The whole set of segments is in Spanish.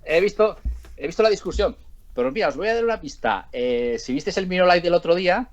He visto, he visto la discusión. Pero mira, os voy a dar una pista. Si visteis el Minolight del otro día,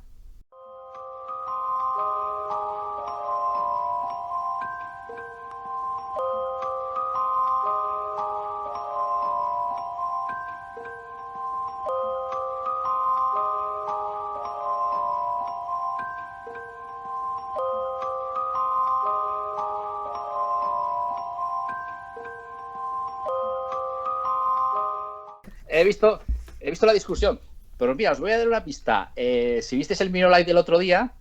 he visto, he visto la discusión. Pero mira, os voy a dar una pista. Si visteis el Minolight del otro día,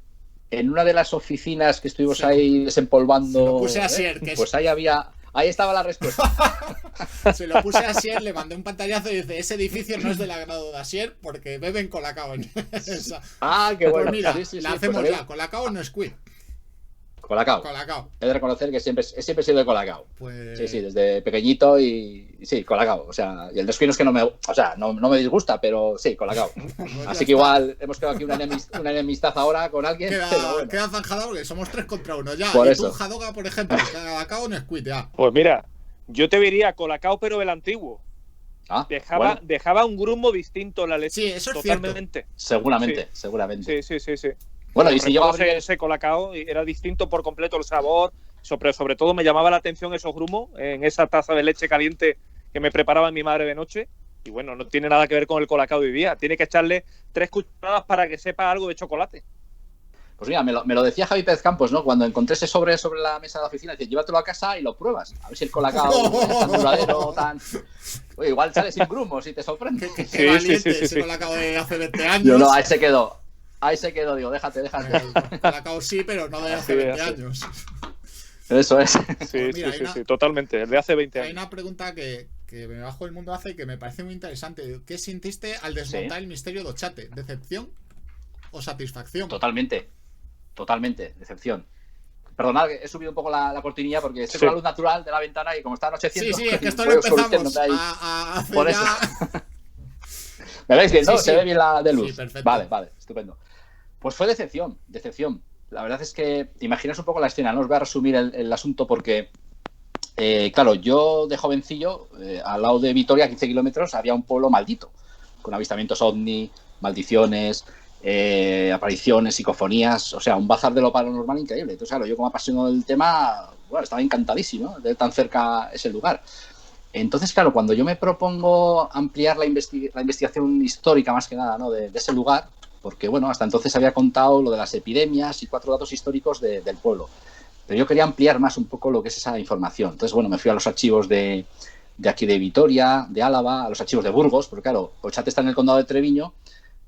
en una de las oficinas que estuvimos ahí desempolvando, se lo puse a Asier, pues ahí estaba la respuesta. Se lo puse a Asier, le mandé un pantallazo y dice: ese edificio no es del agrado de Asier porque beben Colacao en esa. Qué bueno. Pues mira, sí, la hacemos pues, ya. Colacao no es queer. Colacao. He de reconocer que siempre he sido de Colacao. Pues... Sí, desde pequeñito y sí, Colacao. O sea, y el Nesquik no es que no me disgusta, pero sí, Colacao. Pues así que igual hemos quedado aquí una enemistad ahora con alguien. Queda zanjada porque somos 3 contra 1 ya. Por y eso. tú, Jadoga, por ejemplo, Colacao no es queer, ya. Pues mira, yo te diría Colacao, pero el antiguo. Dejaba un grumo distinto en la leche. Sí, eso es totalmente. Seguramente. Sí. Bueno, y si yo ese Colacao era distinto por completo el sabor. Sobre todo me llamaba la atención esos grumos en esa taza de leche caliente que me preparaba mi madre de noche. Y bueno, no tiene nada que ver con el Colacao de hoy día. Tiene que echarle 3 cucharadas para que sepa algo de chocolate. Pues mira, me lo decía Javi Pérez Campos, ¿no? Cuando encontré ese sobre la mesa de la oficina, dice, llévatelo a casa y lo pruebas. A ver si el Colacao es tan duradero, tan... Oye, igual sale sin grumos y te sorprende. Qué valiente ese Colacao de hace 20 años. Yo no, ahí se quedó, digo, déjate. El Colacao sí, pero no de hace 20 años. Eso es. Sí, totalmente. El de hace 20 años. Hay una pregunta que me bajo el mundo hace y que me parece muy interesante. ¿Qué sintiste al desmontar el misterio de Ochate? ¿Decepción o satisfacción? Totalmente, decepción. Perdonad, he subido un poco la cortinilla porque estoy con la luz natural de la ventana y como está anocheciendo... Sí, es que esto lo empezamos a hacer por eso. ya... ¿Me veis bien, no? Se ve bien la de luz. Sí, perfecto. Vale, estupendo. Pues fue decepción. La verdad es que imaginas un poco la escena, ¿no? Os voy a resumir el asunto porque, claro, yo de jovencillo, al lado de Vitoria, a 15 kilómetros, había un pueblo maldito, con avistamientos ovni, maldiciones, apariciones, psicofonías, o sea, un bazar de lo paranormal increíble. Entonces, claro, yo como apasionado del tema, bueno, estaba encantadísimo, ¿no?, de tan cerca ese lugar. Entonces, claro, cuando yo me propongo ampliar la investigación histórica, más que nada, ¿no?, de ese lugar, porque, bueno, hasta entonces había contado lo de las epidemias y 4 datos históricos del pueblo. Pero yo quería ampliar más un poco lo que es esa información. Entonces, bueno, me fui a los archivos de aquí de Vitoria, de Álava, a los archivos de Burgos, porque, claro, Ochate está en el condado de Treviño,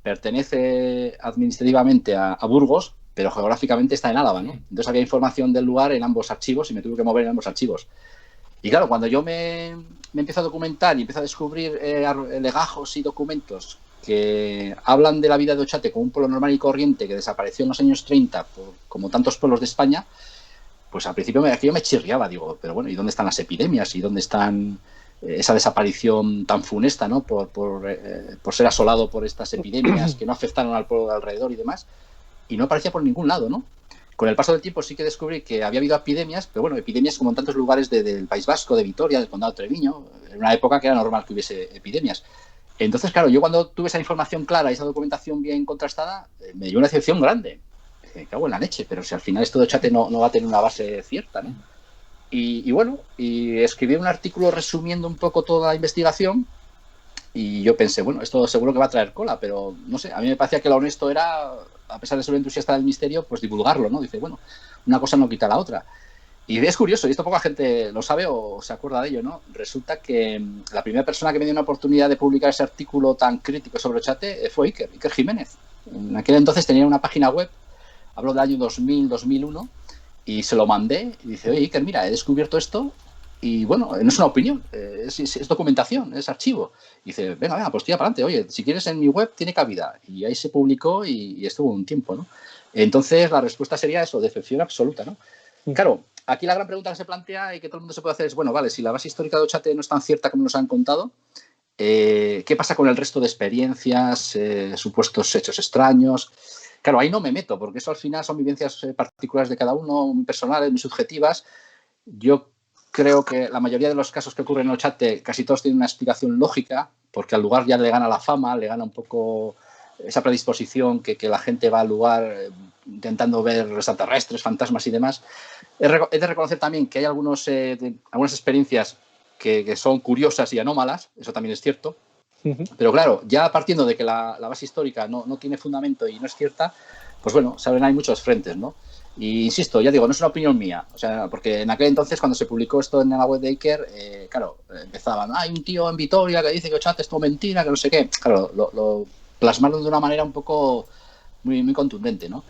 pertenece administrativamente a Burgos, pero geográficamente está en Álava, ¿no? Entonces había información del lugar en ambos archivos y me tuve que mover en ambos archivos. Y claro, cuando yo me empiezo a documentar y empiezo a descubrir legajos y documentos que hablan de la vida de Ochate como un pueblo normal y corriente que desapareció en los años 30, como tantos pueblos de España, pues al principio aquello me chirriaba, digo, pero bueno, ¿y dónde están las epidemias? ¿Y dónde están esa desaparición tan funesta, ¿no?, por ser asolado por estas epidemias que no afectaron al pueblo de alrededor y demás? Y no aparecía por ningún lado, ¿no? Con el paso del tiempo sí que descubrí que había habido epidemias, pero bueno, epidemias como en tantos lugares del País Vasco, de Vitoria, del condado de Treviño, en una época que era normal que hubiese epidemias. Entonces, claro, yo cuando tuve esa información clara y esa documentación bien contrastada, me dio una decepción grande. Me cago en la leche, pero si al final esto de Ochate no va a tener una base cierta, ¿no? Y bueno, escribí un artículo resumiendo un poco toda la investigación y yo pensé, bueno, esto seguro que va a traer cola, pero no sé, a mí me parecía que lo honesto era, a pesar de ser un entusiasta del misterio, pues divulgarlo, ¿no? Dice, bueno, una cosa no quita la otra. Y es curioso, y esto poca gente lo sabe o se acuerda de ello, ¿no? Resulta que la primera persona que me dio una oportunidad de publicar ese artículo tan crítico sobre Ochate fue Iker Jiménez. En aquel entonces tenía una página web, hablo del año 2000, 2001, y se lo mandé y dice, oye, Iker, mira, he descubierto esto y bueno, no es una opinión, es documentación, es archivo. Y dice, venga, pues tira para adelante, oye, si quieres en mi web tiene cabida. Y ahí se publicó y estuvo un tiempo, ¿no? Entonces la respuesta sería eso, decepción absoluta, ¿no? Claro, aquí la gran pregunta que se plantea y que todo el mundo se puede hacer es, bueno, vale, si la base histórica de Ochate no es tan cierta como nos han contado, ¿qué pasa con el resto de experiencias, supuestos hechos extraños? Claro, ahí no me meto, porque eso al final son vivencias particulares de cada uno, muy personales, muy subjetivas. Yo creo que la mayoría de los casos que ocurren en Ochate, casi todos tienen una explicación lógica, porque al lugar ya le gana la fama, le gana un poco esa predisposición que la gente va al lugar intentando ver extraterrestres, fantasmas y demás. He de reconocer también que hay algunas experiencias que son curiosas y anómalas, eso también es cierto. Pero claro, ya partiendo de que la base histórica no tiene fundamento y no es cierta, pues bueno, saben, hay muchos frentes, ¿no? Y insisto, ya digo, no es una opinión mía, o sea, porque en aquel entonces cuando se publicó esto en la web de Iker, claro, empezaban, hay un tío en Vitoria que dice que Ochate es todo mentira, que no sé qué. Claro, lo plasmaron de una manera un poco muy, muy contundente, ¿no?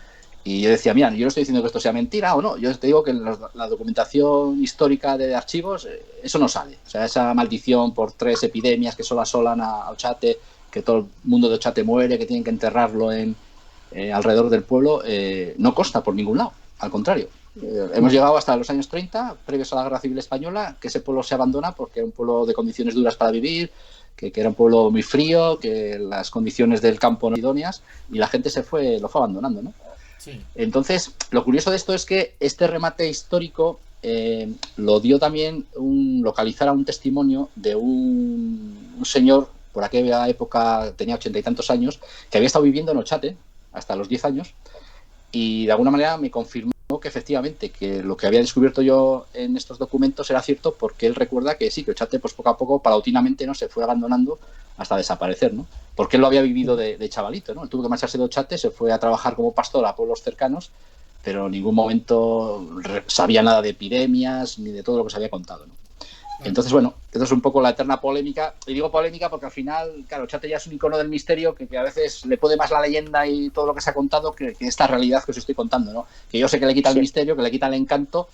Y yo decía, mira, yo no estoy diciendo que esto sea mentira o no, yo te digo que en la documentación histórica de archivos, eso no sale. O sea, esa maldición por 3 epidemias que solo asolan a Ochate, que todo el mundo de Ochate muere, que tienen que enterrarlo alrededor del pueblo, no consta por ningún lado, al contrario. Hemos llegado hasta los años 30, previos a la Guerra Civil Española, que ese pueblo se abandona porque era un pueblo de condiciones duras para vivir, que era un pueblo muy frío, que las condiciones del campo no eran idóneas, y la gente lo fue abandonando, ¿no? Sí. Entonces, lo curioso de esto es que este remate histórico lo dio también localizar a un testimonio de un señor, por aquella época tenía 80 y tantos años, que había estado viviendo en Ochate hasta los 10 años, y de alguna manera me confirmó que efectivamente que lo que había descubierto yo en estos documentos era cierto, porque él recuerda que sí, que Ochate pues poco a poco, paulatinamente, ¿no?, se fue abandonando hasta desaparecer, ¿no? Porque él lo había vivido de chavalito, ¿no? Él tuvo que marcharse de Ochate, se fue a trabajar como pastor a pueblos cercanos, pero en ningún momento sabía nada de epidemias ni de todo lo que se había contado, ¿no? Entonces, bueno, esto es un poco la eterna polémica. Y digo polémica porque al final, claro, Ochate ya es un icono del misterio que a veces le puede más la leyenda y todo lo que se ha contado que esta realidad que os estoy contando, ¿no? Que yo sé que le quita el misterio, que le quita el encanto,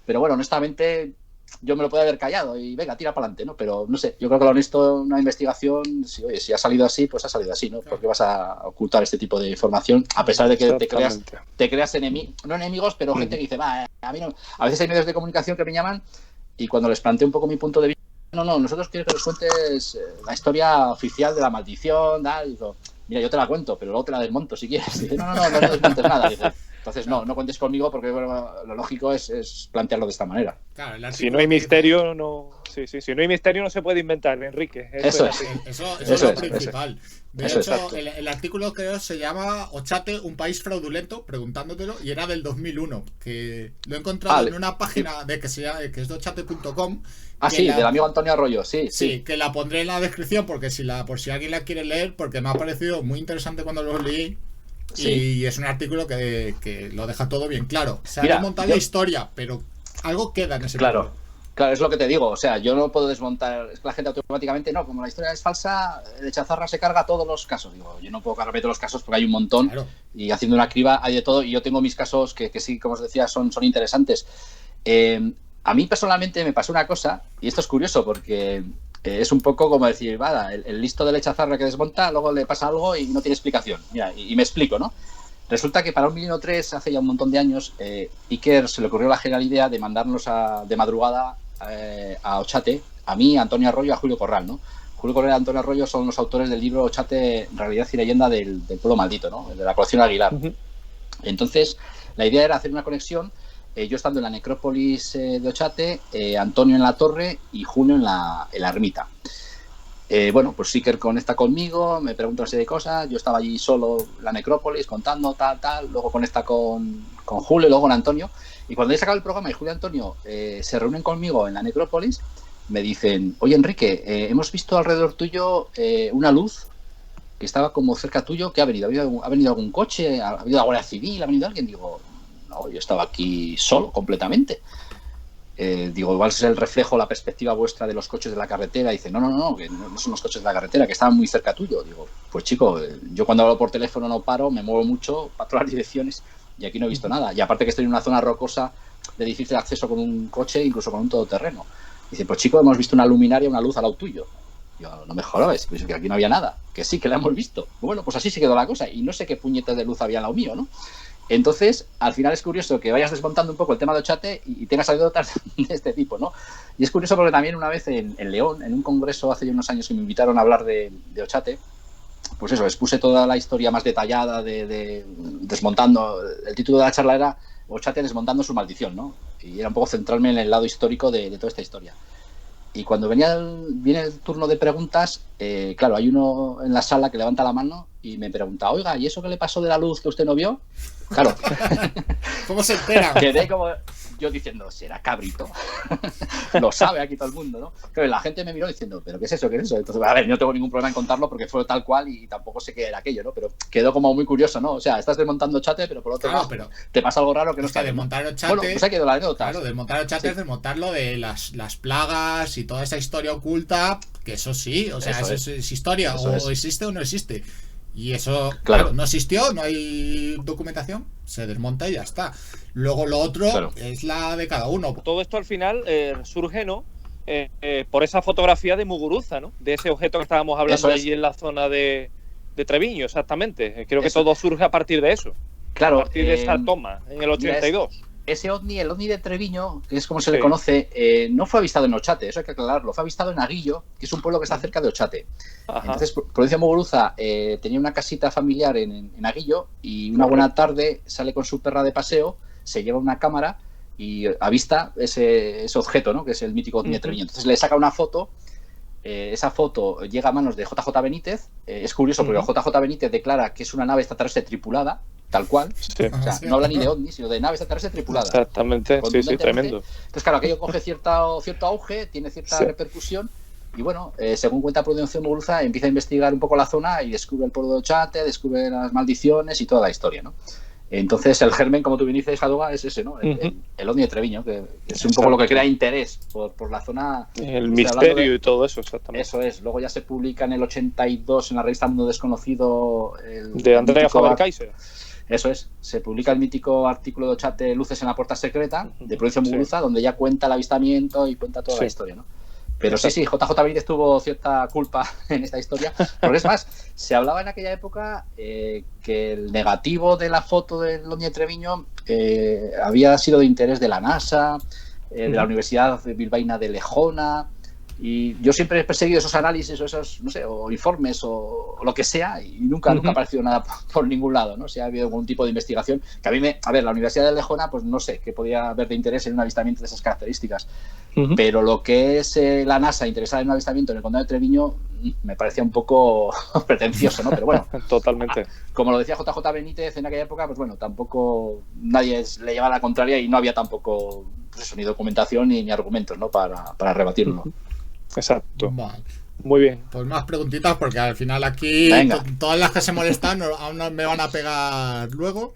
pero bueno, honestamente yo me lo puedo haber callado y venga, tira para adelante, ¿no? Pero no sé, yo creo que lo honesto en una investigación, si ha salido así, pues ha salido así, ¿no? Porque vas a ocultar este tipo de información, a pesar de que te creas no enemigos, pero gente que dice, va, a mí no. A veces hay medios de comunicación que me llaman y cuando les planteo un poco mi punto de vista, no, nosotros queremos que nos cuentes la historia oficial de la maldición, digo, mira, yo te la cuento, pero luego te la desmonto si quieres. Dice, no desmontes nada. Dice, entonces no cuentes conmigo porque bueno, lo lógico es plantearlo de esta manera. Claro, si no hay misterio, no. Sí, si no hay misterio no se puede inventar, Enrique. Eso es lo principal. De hecho, el artículo creo se llama Ochate, un país fraudulento, preguntándotelo, y era del 2001, que lo he encontrado en una página que es de ochate.com. Sí, del amigo Antonio Arroyo, sí. Sí, que la pondré en la descripción porque por si alguien la quiere leer, porque me ha parecido muy interesante cuando lo leí. Sí. Y es un artículo que lo deja todo bien claro. Se ha desmontado la historia, pero algo queda en ese Claro, es lo que te digo. O sea, yo no puedo desmontar. Es que la gente automáticamente, no, como la historia es falsa, de Chazarra se carga todos los casos. Digo, yo no puedo cargarme todos los casos porque hay un montón. Claro. Y haciendo una criba hay de todo. Y yo tengo mis casos que sí, como os decía, son interesantes. A mí personalmente me pasó una cosa, y esto es curioso porque es un poco como decir, el listo de Lechazarra que desmonta, luego le pasa algo y no tiene explicación. Mira, y me explico, ¿no? Resulta que para un Milenio 3, hace ya un montón de años, Iker se le ocurrió la genial idea de mandarnos de madrugada a Ochate, a mí, a Antonio Arroyo, a Julio Corral, ¿no? Julio Corral y Antonio Arroyo son los autores del libro Ochate, Realidad y Leyenda del pueblo maldito, ¿no? De la colección Aguilar. Uh-huh. Entonces, la idea era hacer una conexión, yo estando en la necrópolis de Ochate, Antonio en la torre y Julio en la ermita. Bueno, pues Iker conecta conmigo, me pregunta una serie de cosas, yo estaba allí solo en la necrópolis contando tal, luego conecta con Julio y luego con Antonio, y cuando he sacado el programa y Julio y Antonio se reúnen conmigo en la necrópolis, me dicen, oye Enrique, hemos visto alrededor tuyo una luz que estaba como cerca tuyo, ¿qué ha venido? ¿Ha venido algún coche? ¿Ha venido la Guardia Civil? ¿Ha venido alguien? Digo, no, yo estaba aquí solo, completamente. Digo, igual es el reflejo, la perspectiva vuestra de los coches de la carretera. Dice, no, que no son los coches de la carretera, que estaban muy cerca tuyo. Digo, pues chico, yo cuando hablo por teléfono no paro, me muevo mucho para todas las direcciones y aquí no he visto nada. Y aparte que estoy en una zona rocosa de difícil acceso con un coche, incluso con un todoterreno. Dice, pues chico, hemos visto una luminaria, una luz al lado tuyo. Yo, no me jodas, pues que aquí no había nada. Que sí, que la hemos visto. Bueno, pues así se quedó la cosa. Y no sé qué puñetas de luz había al lado mío, ¿no? Entonces, al final es curioso que vayas desmontando un poco el tema de Ochate y tengas anécdotas de este tipo, ¿no? Y es curioso porque también una vez en León, en un congreso hace ya unos años que me invitaron a hablar de Ochate, pues eso, expuse toda la historia más detallada de desmontando. El título de la charla era Ochate desmontando su maldición, ¿no? Y era un poco centrarme en el lado histórico de toda esta historia. Y cuando viene el turno de preguntas, claro, hay uno en la sala que levanta la mano y me pregunta, oiga, ¿y eso qué le pasó de la luz que usted no vio? Claro. ¿Cómo se entera? Quedé como yo diciendo, será cabrito. Lo sabe aquí todo el mundo, ¿no? Pero la gente me miró diciendo, ¿pero qué es eso? ¿Qué es eso? Entonces, a ver, no tengo ningún problema en contarlo porque fue tal cual y tampoco sé qué era aquello, ¿no? Pero quedó como muy curioso, ¿no? O sea, estás desmontando Ochate, pero por otro lado te pasa algo raro que no está. Desmontar Ochate. Bueno, pues ha quedado la anécdota. Claro, desmontar Ochate es desmontarlo de las plagas y toda esa historia oculta, que eso sí, o sea, eso es historia, o existe o no existe. Y eso, claro, no existió, no hay documentación, se desmonta y ya está. Luego lo otro es la de cada uno. Todo esto al final surge, ¿no? Por esa fotografía de Muguruza, ¿no? De ese objeto que estábamos hablando allí en la zona de Treviño, exactamente. Creo que todo surge a partir de eso. Claro. A partir de esa toma, en el 82. Ese ovni, el ovni de Treviño, que es como se le conoce, no fue avistado en Ochate, eso hay que aclararlo, fue avistado en Aguillo, que es un pueblo que está cerca de Ochate. Ajá. Entonces, provincia de Muguruza tenía una casita familiar en Aguillo y una buena tarde sale con su perra de paseo, se lleva una cámara y avista ese objeto, ¿no? Que es el mítico ovni de Treviño. Entonces le saca una foto, esa foto llega a manos de JJ Benítez, es curioso porque JJ Benítez declara que es una nave extraterrestre tripulada, tal cual, o sea, no habla ni de ovnis, sino de nave extraterrestre tripulada. Exactamente, sí, tremendo. Entonces, claro, aquello coge cierto auge, tiene cierta repercusión, y bueno, según cuenta Prudencio Muguruza, empieza a investigar un poco la zona y descubre el pueblo de Ochate, descubre las maldiciones y toda la historia, ¿no? Entonces, el germen, como tú bien dices, Jadoga, es ese, ¿no? El ovni de Treviño, que es un poco lo que crea interés por la zona. El misterio y todo eso, exactamente. Eso es. Luego ya se publica en el 82 en la revista Mundo Desconocido. De Andrea Faber-Kaiser. Eso es, se publica el mítico artículo de Ochate, Luces en la Puerta Secreta, de Prudencio Muguruza, donde ya cuenta el avistamiento y cuenta toda la historia, ¿no? Pero sí, JJ Benítez tuvo cierta culpa en esta historia, porque es más, se hablaba en aquella época que el negativo de la foto del ovni de Treviño había sido de interés de la NASA, de la Universidad Bilbaína de Lejona. Y yo siempre he perseguido esos análisis o esos, no sé, o informes o lo que sea, y nunca ha aparecido nada por ningún lado, ¿no? Si ha habido algún tipo de investigación que a mí a ver, la Universidad de Lejona, pues no sé qué podía haber de interés en un avistamiento de esas características, pero lo que es la NASA interesada en un avistamiento en el condado de Treviño me parecía un poco pretencioso, ¿no? Pero bueno, totalmente. Como lo decía JJ Benítez en aquella época, pues bueno, tampoco nadie le llevaba la contraria y no había tampoco, pues eso, ni documentación ni argumentos, ¿no? Para rebatirlo. Exacto. Vale. Muy bien. Pues más preguntitas, porque al final aquí todas las que se molestan aún no me van a pegar luego.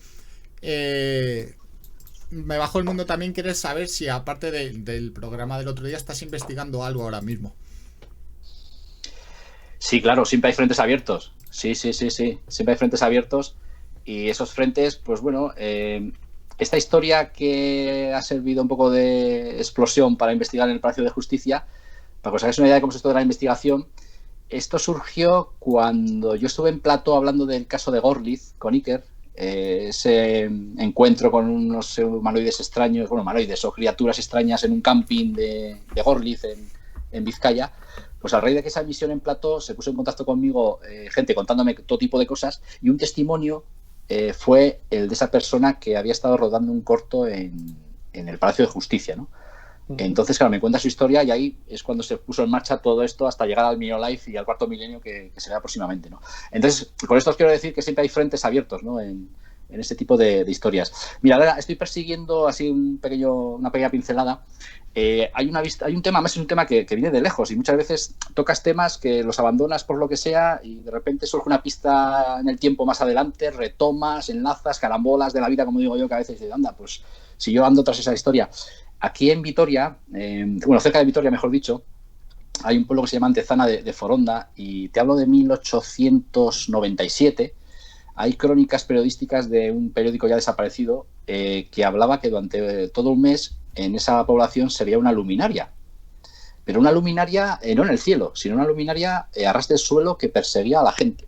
Me bajo el mundo también. ¿Quieres saber si aparte del programa del otro día estás investigando algo ahora mismo? Sí, claro, siempre hay frentes abiertos. Sí. Siempre hay frentes abiertos. Y esos frentes, pues bueno, esta historia que ha servido un poco de explosión para investigar en el Palacio de Justicia. Para que os hagáis una idea de cómo es esto de la investigación, esto surgió cuando yo estuve en plató hablando del caso de Gorliz con Iker, ese encuentro con unos humanoides extraños, bueno, humanoides o criaturas extrañas en un camping de Gorliz en Vizcaya. Pues a raíz de que esa emisión en plató se puso en contacto conmigo gente contándome todo tipo de cosas, y un testimonio fue el de esa persona que había estado rodando un corto en el Palacio de Justicia, ¿no? Entonces, claro, me cuenta su historia y ahí es cuando se puso en marcha todo esto hasta llegar al Mio Life y al cuarto milenio que será próximamente, ¿no? Entonces, con esto os quiero decir que siempre hay frentes abiertos, ¿no? En este tipo de historias. Mira, ahora estoy persiguiendo así una pequeña pincelada. Hay un tema, más es un tema que viene de lejos y muchas veces tocas temas que los abandonas por lo que sea y de repente surge una pista en el tiempo más adelante, retomas, enlazas, carambolas de la vida, como digo yo, que a veces dices, anda, pues si yo ando tras esa historia. Aquí en Vitoria, cerca de Vitoria, mejor dicho, hay un pueblo que se llama Antezana de Foronda, y te hablo de 1897. Hay crónicas periodísticas de un periódico ya desaparecido que hablaba que durante todo un mes en esa población se veía una luminaria. Pero una luminaria no en el cielo, sino una luminaria a ras del suelo que perseguía a la gente.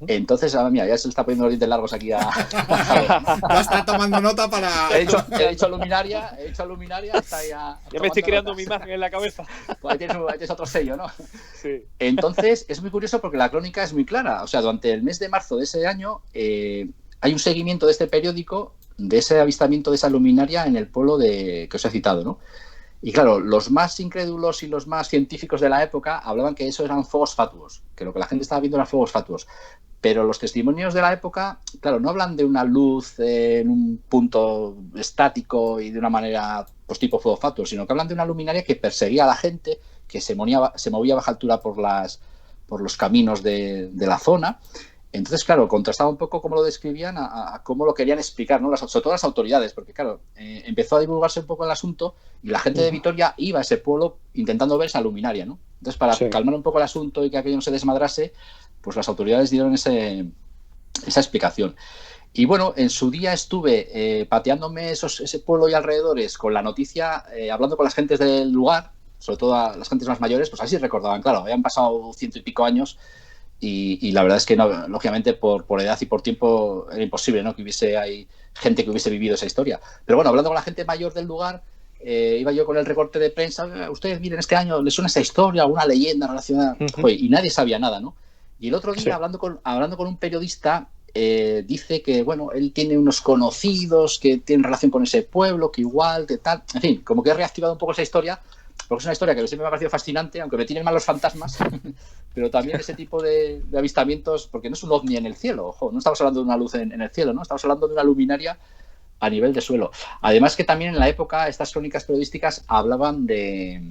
Entonces, mira, ya se le está poniendo los dientes largos aquí a... Ya está tomando nota para... He dicho luminaria, hasta ya... Ya me estoy creando mi imagen en la cabeza. Pues ahí tienes otro sello, ¿no? Sí. Entonces, es muy curioso porque la crónica es muy clara. O sea, durante el mes de marzo de ese año hay un seguimiento de este periódico de ese avistamiento de esa luminaria en el pueblo que os he citado, ¿no? Y claro, los más incrédulos y los más científicos de la época hablaban que eso eran fuegos fatuos, que lo que la gente estaba viendo eran fuegos fatuos. Pero los testimonios de la época, claro, no hablan de una luz en un punto estático y de una manera, pues tipo fuego fatuo, sino que hablan de una luminaria que perseguía a la gente, que se movía a baja altura por los caminos de la zona. Entonces, claro, contrastaba un poco cómo lo describían a cómo lo querían explicar, ¿no? Sobre todo las autoridades, porque, claro, empezó a divulgarse un poco el asunto y la gente de Vitoria iba a ese pueblo intentando ver esa luminaria, ¿no? Entonces, para calmar un poco el asunto y que aquello no se desmadrase, pues las autoridades dieron esa explicación. Y bueno, en su día estuve pateándome ese pueblo y alrededores con la noticia, hablando con las gentes del lugar, sobre todo a las gentes más mayores, pues así recordaban, claro, habían pasado 100 y pico años. Y la verdad es que, no, lógicamente, por edad y por tiempo era imposible, ¿no?, que hubiese ahí gente que hubiese vivido esa historia. Pero bueno, hablando con la gente mayor del lugar, iba yo con el recorte de prensa, ustedes miren, este año les suena esa historia, alguna leyenda relacionada, joder, y nadie sabía nada, ¿no? Y el otro día, hablando con un periodista, dice que, bueno, él tiene unos conocidos que tienen relación con ese pueblo, que igual, que tal, en fin, como que he reactivado un poco esa historia, porque es una historia que siempre me ha parecido fascinante, aunque me tienen mal los fantasmas, pero también ese tipo de avistamientos, porque no es un ovni en el cielo, ojo, no estamos hablando de una luz en el cielo, ¿no? Estamos hablando de una luminaria a nivel de suelo. Además que también en la época estas crónicas periodísticas hablaban de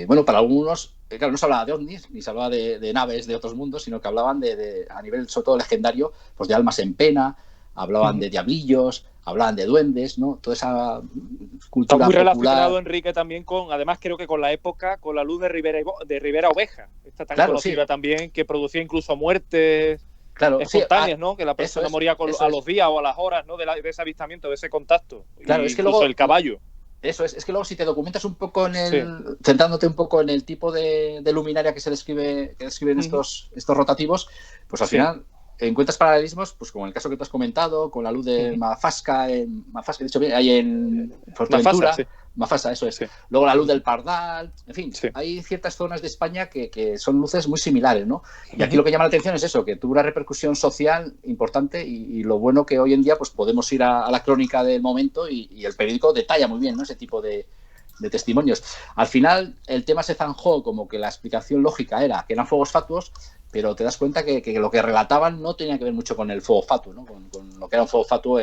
bueno, para algunos, claro, no se hablaba de ovnis, ni se hablaba de naves de otros mundos, sino que hablaban a nivel sobre todo legendario, pues de almas en pena, hablaban de diablillos, hablaban de duendes, ¿no? Toda esa cultura está muy popular. Relacionado, Enrique, también además creo que con la época, con la luz de Rivera Oveja, esta tan conocida también, que producía incluso muertes espontáneas, ¿no? Que la persona moría a los días o a las horas, ¿no? De ese avistamiento, de ese contacto. Claro, es que luego el caballo. Eso es que luego si te documentas un poco centrándote un poco en el tipo de luminaria que describen estos rotativos, pues al final encuentras paralelismos, pues como el caso que tú has comentado, con la luz de Mafasca, de hecho hay en Fuerteventura, Mafasa, eso es. Sí. Luego la luz del Pardal, en fin, hay ciertas zonas de España que son luces muy similares, ¿no? Y aquí lo que llama la atención es eso, que tuvo una repercusión social importante y lo bueno que hoy en día pues podemos ir a la crónica del momento y el periódico detalla muy bien, ¿no?, ese tipo de testimonios. Al final el tema se zanjó como que la explicación lógica era que eran fuegos fatuos, pero te das cuenta que lo que relataban no tenía que ver mucho con el fuego fatuo, ¿no? Con lo que era un fuego fatuo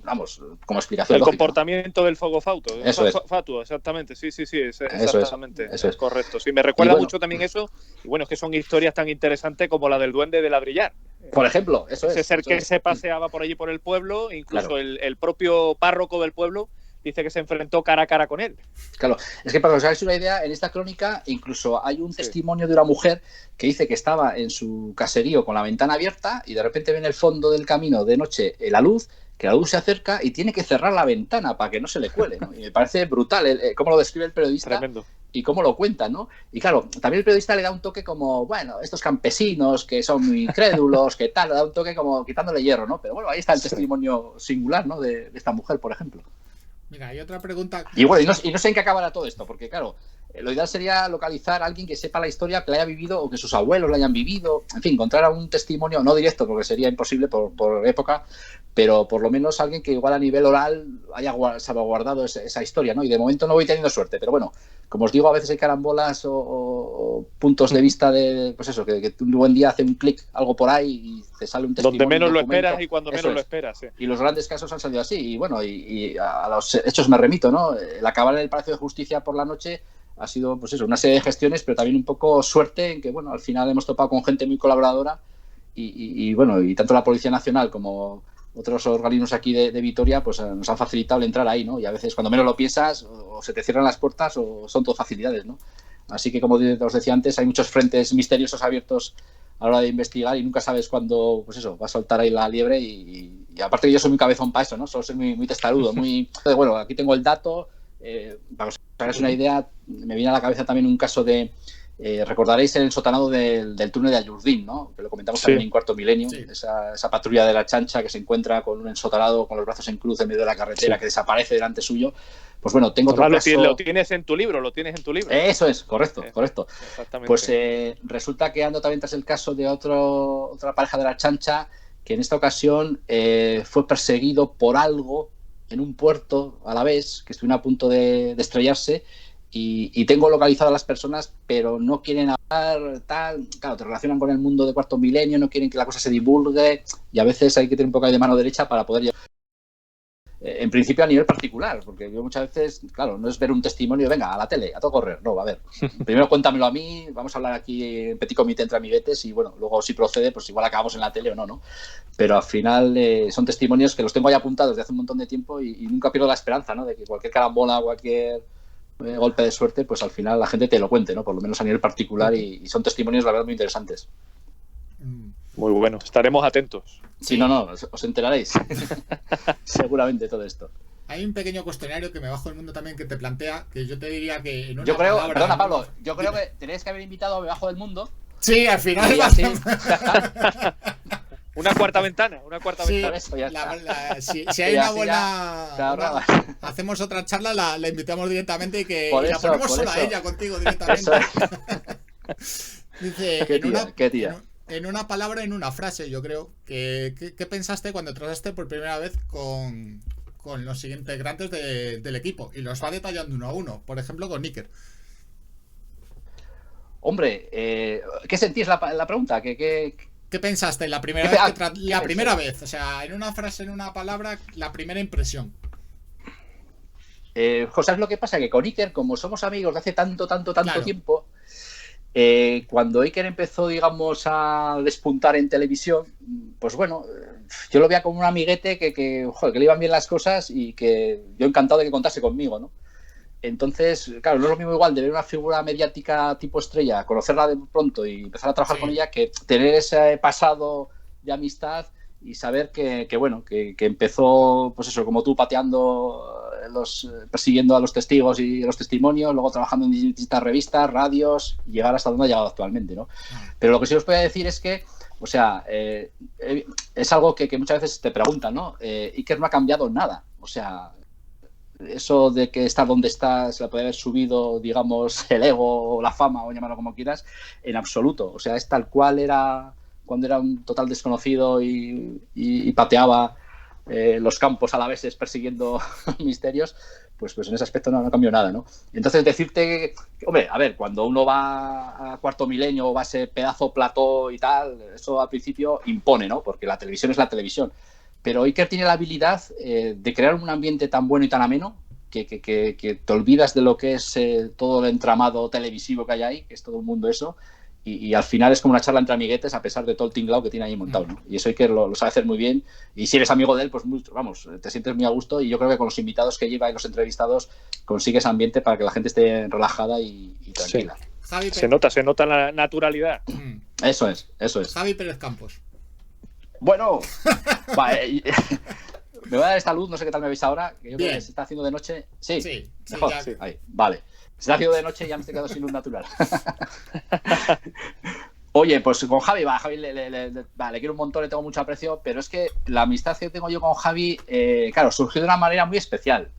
vamos, como explicación lógica. El comportamiento, ¿no?, del fuego fatuo. Eso es. Fatuo, exactamente, sí, exactamente. Eso es correcto. Sí, me recuerda mucho también eso, y bueno, es que son historias tan interesantes como la del duende de Ladrillar. Por ejemplo, ese ser que se paseaba por allí por el pueblo, incluso el propio párroco del pueblo dice que se enfrentó cara a cara con él. Claro, es que para que os hagáis una idea, en esta crónica incluso hay un testimonio de una mujer que dice que estaba en su caserío con la ventana abierta y de repente ve en el fondo del camino de noche la luz, que la luz se acerca y tiene que cerrar la ventana para que no se le cuele, ¿no? Y me parece brutal cómo lo describe el periodista. Tremendo. Y cómo lo cuenta, ¿no? Y claro, también el periodista le da un toque como, bueno, estos campesinos que son muy incrédulos, que tal, le da un toque como quitándole hierro, ¿no? Pero bueno, ahí está el testimonio singular, ¿no?, de esta mujer, por ejemplo. Mira, hay otra pregunta. Y bueno, y no sé en qué acabará todo esto, porque claro, lo ideal sería localizar a alguien que sepa la historia, que la haya vivido o que sus abuelos la hayan vivido, en fin, encontrar un testimonio, no directo, porque sería imposible por época, pero por lo menos alguien que igual a nivel oral haya salvaguardado esa historia, ¿no? Y de momento no voy teniendo suerte, pero bueno, como os digo, a veces hay carambolas o puntos de vista de, pues eso, que un buen día hace un clic algo por ahí y te sale un testimonio. Donde menos lo esperas y cuando menos lo esperas. Sí. Y los grandes casos han salido así. Y bueno, y a los hechos me remito, ¿no? El acabar en el Palacio de Justicia por la noche ha sido, pues eso, una serie de gestiones, pero también un poco suerte en que, bueno, al final hemos topado con gente muy colaboradora y bueno, y tanto la Policía Nacional como otros organismos aquí de Vitoria pues nos han facilitado el entrar ahí, ¿no? Y a veces cuando menos lo piensas o se te cierran las puertas o son todo facilidades, ¿no? Así que, como os decía antes, hay muchos frentes misteriosos abiertos a la hora de investigar y nunca sabes cuándo, pues eso, va a soltar ahí la liebre y aparte que yo soy muy cabezón para eso, ¿no? Solo soy muy testarudo, muy... Entonces, bueno, aquí tengo el dato, para que os hagáis una idea, me viene a la cabeza también un caso de... recordaréis el sotanado del túnel de Ayurdín, ¿no? Que lo comentamos también en Cuarto Milenio, esa patrulla de la chancha que se encuentra con un ensotanado con los brazos en cruz en medio de la carretera que desaparece delante suyo. Pues bueno, tengo otro caso... Lo tienes en tu libro, Eso es, correcto. Exactamente. Pues resulta que ando también tras el caso de otra pareja de la chancha que en esta ocasión fue perseguido por algo en un puerto a la vez, que estuvieron a punto de estrellarse, y tengo localizadas a las personas, pero no quieren hablar, tal. Claro, te relacionan con el mundo de Cuarto Milenio, no quieren que la cosa se divulgue, y a veces hay que tener un poco de mano derecha para poder llevar. En principio a nivel particular, porque yo muchas veces, claro, no es ver un testimonio, venga, a la tele, a todo correr, no, a ver, primero cuéntamelo a mí, vamos a hablar aquí en petit comité entre amiguetes y bueno, luego si procede, pues igual acabamos en la tele o no, ¿no? Pero al final son testimonios que los tengo ahí apuntados desde hace un montón de tiempo y nunca pierdo la esperanza, ¿no? De que cualquier carambola, cualquier golpe de suerte, pues al final la gente te lo cuente, ¿no? Por lo menos a nivel particular y son testimonios, la verdad, muy interesantes. Muy bueno, estaremos atentos. Sí, no, os enteraréis. Seguramente todo esto. Hay un pequeño cuestionario que me bajo el mundo también que te plantea, que yo te diría que en una yo creo, palabra... Perdona, Pablo, yo creo que tenéis que haber invitado a Debajo del Mundo. Sí, al final... Así... Una cuarta ventana. Sí, ventana. Si hay una buena... hacemos otra charla, la invitamos directamente y que la ponemos sola a ella contigo directamente. Dice, ¿Qué tía? En una palabra, en una frase, yo creo. ¿Qué pensaste cuando trabajaste por primera vez con los siguientes integrantes del equipo? Y los va detallando uno a uno. Por ejemplo, con Iker. Hombre, ¿qué sentís la pregunta? ¿Qué pensaste la primera vez? La primera vez, o sea, en una frase, en una palabra, la primera impresión. ¿Sabes lo que pasa? Que con Iker, como somos amigos de hace tanto tiempo, cuando Iker empezó, digamos, a despuntar en televisión, pues bueno, yo lo veía como un amiguete que le iban bien las cosas y que yo encantado de que contase conmigo, ¿no? Entonces, claro, no es lo mismo igual de ver una figura mediática tipo estrella, conocerla de pronto y empezar a trabajar con ella, que tener ese pasado de amistad y saber que empezó, pues eso, como tú, pateando, persiguiendo a los testigos y los testimonios, luego trabajando en distintas revistas, radios, y llegar hasta donde ha llegado actualmente, ¿no? Pero lo que sí os puedo decir es que, o sea, es algo que muchas veces te preguntan, ¿no? Iker no ha cambiado nada, o sea, eso de que está donde está se le puede haber subido, digamos, el ego o la fama, o llamarlo como quieras, en absoluto, o sea, es tal cual era cuando era un total desconocido y pateaba los campos alaveses persiguiendo misterios, pues en ese aspecto no cambió nada, ¿no? Entonces decirte, hombre, a ver, cuando uno va a Cuarto Milenio o va a ese pedazo plató y tal, eso al principio impone, ¿no? Porque la televisión es la televisión. Pero Iker tiene la habilidad de crear un ambiente tan bueno y tan ameno que te olvidas de lo que es todo el entramado televisivo que hay ahí, que es todo un mundo eso, y al final es como una charla entre amiguetes a pesar de todo el tinglao que tiene ahí montado, ¿no? Y eso Iker lo sabe hacer muy bien, y si eres amigo de él, pues vamos, te sientes muy a gusto, y yo creo que con los invitados que lleva y los entrevistados consigues ambiente para que la gente esté relajada y tranquila. Sí. Javi se nota la naturalidad. Eso es. Javi Pérez Campos. Bueno, vale, me voy a dar esta luz, no sé qué tal me veis ahora, que yo creo que se está haciendo de noche. Sí, mejor. Sí. Ahí, vale. Se está haciendo de noche y ya me estoy quedando sin luz natural. Oye, pues con Javi, le quiero un montón, le tengo mucho aprecio, pero es que la amistad que tengo yo con Javi, claro, surgió de una manera muy especial.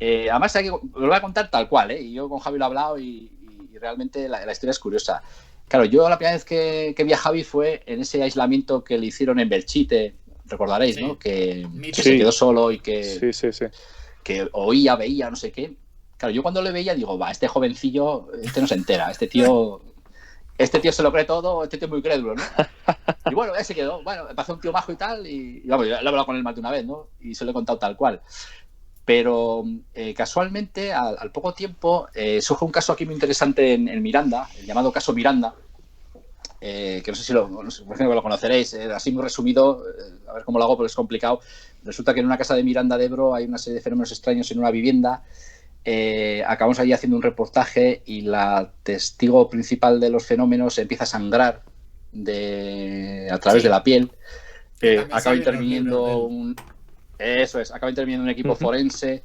Además, lo voy a contar tal cual, y yo con Javi lo he hablado y realmente la historia es curiosa. Claro, yo la primera vez que vi a Javi fue en ese aislamiento que le hicieron en Belchite, recordaréis, ¿no? Que se quedó solo y que oía, veía, no sé qué. Claro, yo cuando le veía digo, este jovencillo, no se entera, este tío se lo cree todo, este tío es muy crédulo, ¿no? Y bueno, se quedó, me pasó un tío majo y tal, y vamos, yo lo he hablado con él más de una vez, ¿no? Y se lo he contado tal cual. Pero casualmente, al poco tiempo, surge un caso aquí muy interesante en Miranda, el llamado caso Miranda, que no sé si lo conoceréis, así muy resumido, a ver cómo lo hago porque es complicado. Resulta que en una casa de Miranda de Ebro hay una serie de fenómenos extraños en una vivienda. Acabamos allí haciendo un reportaje y la testigo principal de los fenómenos empieza a sangrar a través de la piel. Acaba interviniendo acaba interviniendo un equipo forense,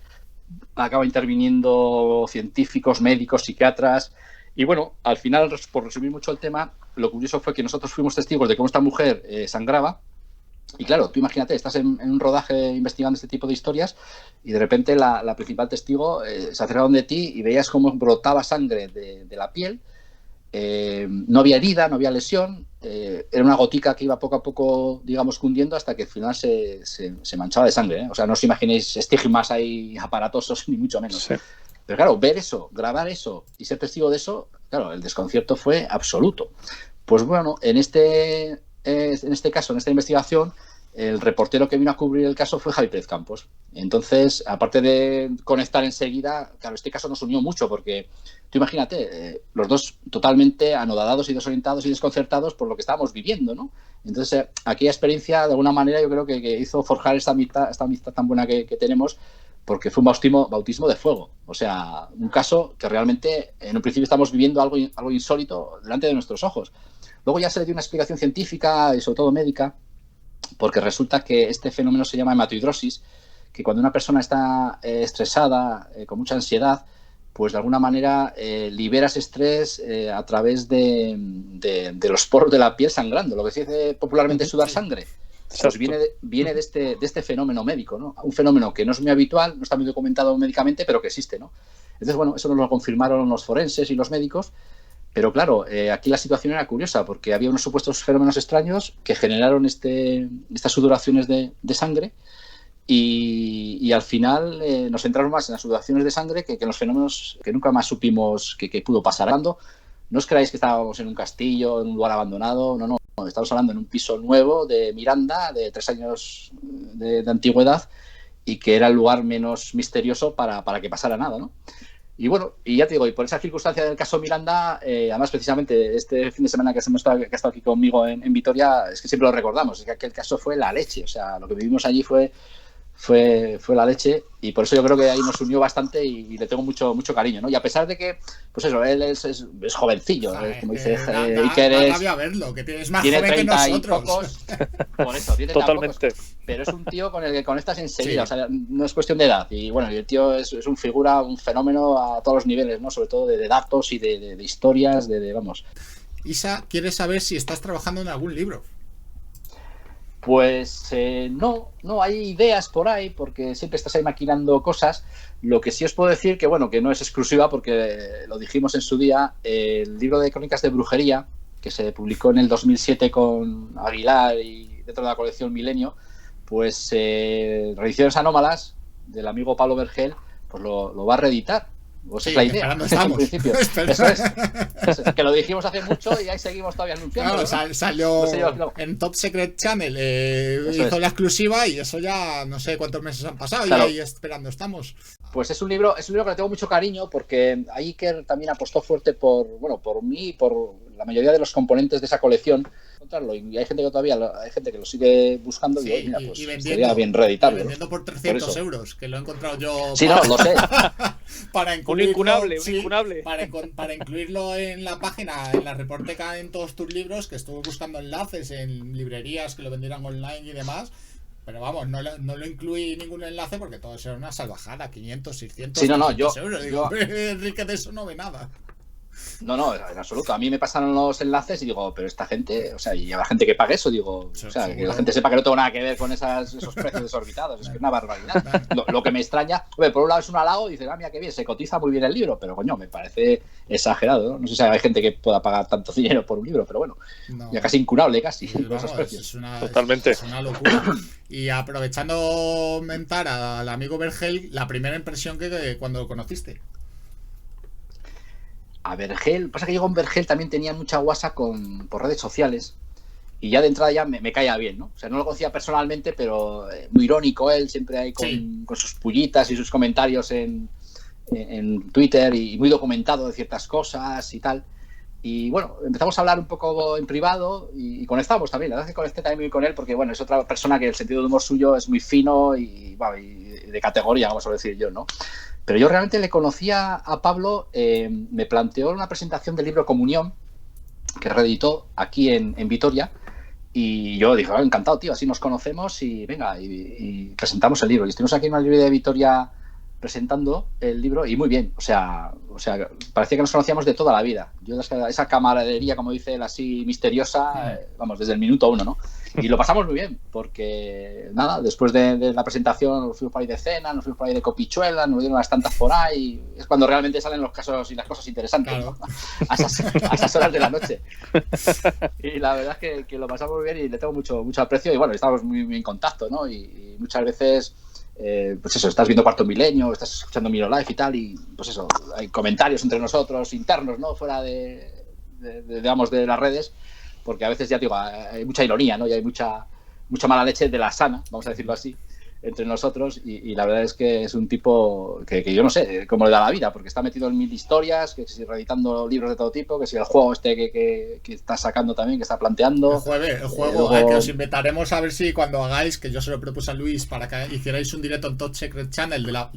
acaba interviniendo científicos, médicos, psiquiatras. Y bueno, al final, por resumir mucho el tema, lo curioso fue que nosotros fuimos testigos de cómo esta mujer sangraba. Y claro, tú imagínate, estás en un rodaje investigando este tipo de historias y de repente la principal testigo se acercaron de ti y veías cómo brotaba sangre de la piel. no había herida, no había lesión, era una gotica que iba poco a poco, digamos, cundiendo hasta que al final se manchaba de sangre, ¿eh? O sea, no os imaginéis estigmas ahí aparatosos, ni mucho menos. Sí. Pero claro, ver eso, grabar eso y ser testigo de eso, claro, el desconcierto fue absoluto. Pues bueno, en este caso, en esta investigación, el reportero que vino a cubrir el caso fue Javi Pérez Campos. Entonces, aparte de conectar enseguida, claro, este caso nos unió mucho porque, tú imagínate, los dos totalmente anodadados y desorientados y desconcertados por lo que estábamos viviendo, ¿no? Entonces, aquella experiencia, de alguna manera, yo creo que hizo forjar esta amistad tan buena que tenemos, porque fue un bautismo de fuego. O sea, un caso que realmente, en un principio, estamos viviendo algo insólito delante de nuestros ojos. Luego ya se le dio una explicación científica y sobre todo médica, porque resulta que este fenómeno se llama hematohidrosis, que cuando una persona está estresada, con mucha ansiedad, pues de alguna manera libera ese estrés a través de los poros de la piel sangrando, lo que se dice popularmente sudar sangre. Pues viene de este fenómeno médico, ¿no? Un fenómeno que no es muy habitual, no está muy documentado médicamente, pero que existe, ¿no? Entonces, bueno, eso nos lo confirmaron los forenses y los médicos. Pero claro, aquí la situación era curiosa porque había unos supuestos fenómenos extraños que generaron estas sudoraciones de sangre y al final nos centramos más en las sudoraciones de sangre que en los fenómenos que nunca más supimos que pudo pasar. No os creáis que estábamos en un castillo, en un lugar abandonado, no. Estamos hablando en un piso nuevo de Miranda, de 3 años de antigüedad y que era el lugar menos misterioso para que pasara nada, ¿no? Y bueno, y ya te digo, y por esa circunstancia del caso Miranda, además precisamente este fin de semana que ha estado aquí conmigo en Vitoria, es que siempre lo recordamos, es que aquel caso fue la leche, o sea, lo que vivimos allí fue la leche y por eso yo creo que ahí nos unió bastante y le tengo mucho cariño, ¿no? Y a pesar de que, pues eso, él es jovencillo, como dice Iker, verlo, que tienes más tiene joven 30 que nosotros. Y pocos, por eso, tiene totalmente pocos, pero es un tío con el que conectas enseguida, sí. O sea, no es cuestión de edad y bueno, y el tío es un figura, un fenómeno a todos los niveles, ¿no? Sobre todo de datos y de historias, vamos. Isa, ¿quieres saber si estás trabajando en algún libro? Pues no hay ideas por ahí porque siempre estás ahí maquinando cosas. Lo que sí os puedo decir que bueno, que no es exclusiva porque lo dijimos en su día, el libro de crónicas de brujería que se publicó en el 2007 con Aguilar y dentro de la colección Milenio, pues Reediciones Anómalas del amigo Pablo Vergel pues lo va a reeditar. Pues sí, es la idea, en principio. Eso es, que lo dijimos hace mucho y ahí seguimos todavía anunciando. Claro, ¿no? Salió en Top Secret Channel, hizo la exclusiva y eso ya no sé cuántos meses han pasado, claro. Y ahí esperando estamos. Pues es un libro que le tengo mucho cariño porque Iker también apostó fuerte por mí y por la mayoría de los componentes de esa colección. Y hay gente que lo sigue buscando sí, y mira, pues sería bien reeditarlo. Vendiendo por 300 euros, que lo he encontrado yo. Sí, no, lo sé. Para incluirlo, un incunable. Para incluirlo en la página, en la reporteca en todos tus libros, que estuve buscando enlaces en librerías que lo vendieran online y demás. Pero vamos, no lo incluí ningún enlace porque todo eso era una salvajada, 500, 600, sí, 500 euros. Digo, Enrique de eso no ve nada. No, en absoluto. A mí me pasaron los enlaces y digo, pero esta gente, o sea, y habrá gente que pague eso, digo, o sea, que la gente sepa que no tengo nada que ver con esos precios desorbitados, es que es una barbaridad. Lo que me extraña, por un lado es un halago, y dices, mira qué bien, se cotiza muy bien el libro, pero coño, me parece exagerado, ¿no? No sé si hay gente que pueda pagar tanto dinero por un libro, pero bueno, ya casi incunable casi. Totalmente. Es una locura. Y aprovechando comentar al amigo Vergel, la primera impresión que cuando lo conociste. A Vergel, pasa que yo con Vergel también tenía mucha guasa por redes sociales y ya de entrada ya me caía bien, ¿no? O sea, no lo conocía personalmente, pero muy irónico él, siempre ahí con sus pullitas y sus comentarios en Twitter y muy documentado de ciertas cosas y tal. Y bueno, empezamos a hablar un poco en privado y conectamos también. La verdad es que conecté también muy con él porque, bueno, es otra persona que el sentido de humor suyo es muy fino y de categoría, vamos a decir yo, ¿no? Pero yo realmente le conocía a Pablo, me planteó una presentación del libro Comunión, que reeditó aquí en Vitoria, y yo dije, encantado, tío, así nos conocemos y venga, y presentamos el libro. Y estuvimos aquí en una librería de Vitoria presentando el libro y muy bien, o sea, parecía que nos conocíamos de toda la vida. Yo esa camaradería, como dice él, así misteriosa, vamos, desde el minuto 1, ¿no? Y lo pasamos muy bien, porque nada, después de la presentación nos fuimos por ahí de cena, nos fuimos por ahí de copichuela, nos dieron unas tantas por ahí, y es cuando realmente salen los casos y las cosas interesantes, claro, ¿no? a esas horas de la noche. Y la verdad es que lo pasamos muy bien y le tengo mucho aprecio, y bueno, estamos muy en contacto, ¿no? Y muchas veces pues eso, estás viendo Cuarto Milenio, estás escuchando Miro Live y tal, y pues eso, hay comentarios entre nosotros internos, ¿no? Fuera digamos, de las redes, porque a veces, ya digo, hay mucha ironía, ¿no? Y hay mucha mala leche de la sana, vamos a decirlo así, entre nosotros, y la verdad es que es un tipo que yo no sé cómo le da la vida, porque está metido en 1000 historias, que si reeditando libros de todo tipo, que si el juego que está sacando también, que está planteando. El juego luego... que os invitaremos a ver si cuando hagáis, que yo se lo propuse a Luis para que hicierais un directo en Top Secret Channel de la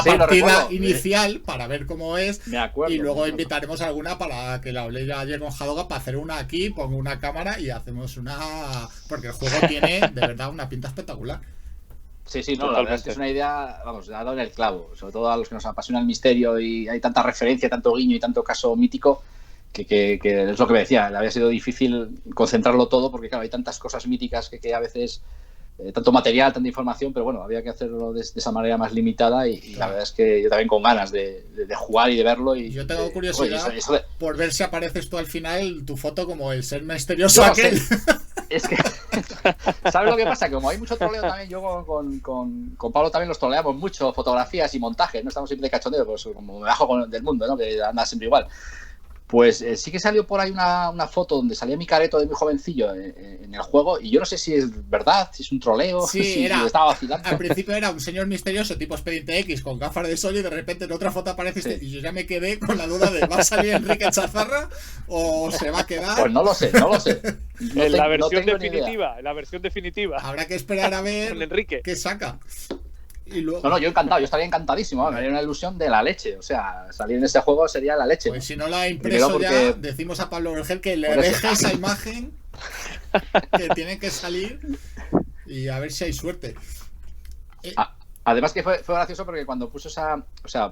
partida inicial, para ver cómo es. Me acuerdo, y luego invitaremos a alguna para que la hablé ayer con Hadoga, para hacer una aquí, pongo una cámara y hacemos una, porque el juego tiene de verdad una pinta espectacular. Sí, no, la verdad es que es una idea, vamos, ha dado en el clavo, sobre todo a los que nos apasiona el misterio y hay tanta referencia, tanto guiño y tanto caso mítico, que es lo que me decía, le había sido difícil concentrarlo todo, porque claro, hay tantas cosas míticas que a veces, tanto material, tanta información, pero bueno, había que hacerlo de esa manera más limitada y la verdad es que yo también con ganas de jugar y de verlo. Y yo tengo curiosidad por ver si apareces tú al final, tu foto como el ser misterioso aquel. Es que, ¿sabes lo que pasa? Que como hay mucho troleo también, yo con Pablo también los troleamos mucho, fotografías y montajes, no estamos siempre de cachondeo, pues como me bajo del mundo, ¿no? Que anda siempre igual. Pues sí que salió por ahí una foto donde salía mi careto de muy jovencillo en el juego, y yo no sé si es verdad, si es un troleo, sí, si estaba vacilando. Al principio era un señor misterioso tipo Expediente X con gafas de sol y de repente en otra foto aparece y yo ya me quedé con la duda de ¿va a salir Enrique Chazarra o se va a quedar? Pues no lo sé. La versión definitiva. Habrá que esperar a ver con Enrique qué saca. Y luego... No, yo encantado, yo estaría encantadísimo, me haría una ilusión de la leche, o sea, salir en este juego sería la leche. Pues si no la ha impreso porque... ya, decimos a Pablo Vergel que le deje esa imagen que tiene que salir y a ver si hay suerte. Además que fue gracioso porque cuando puso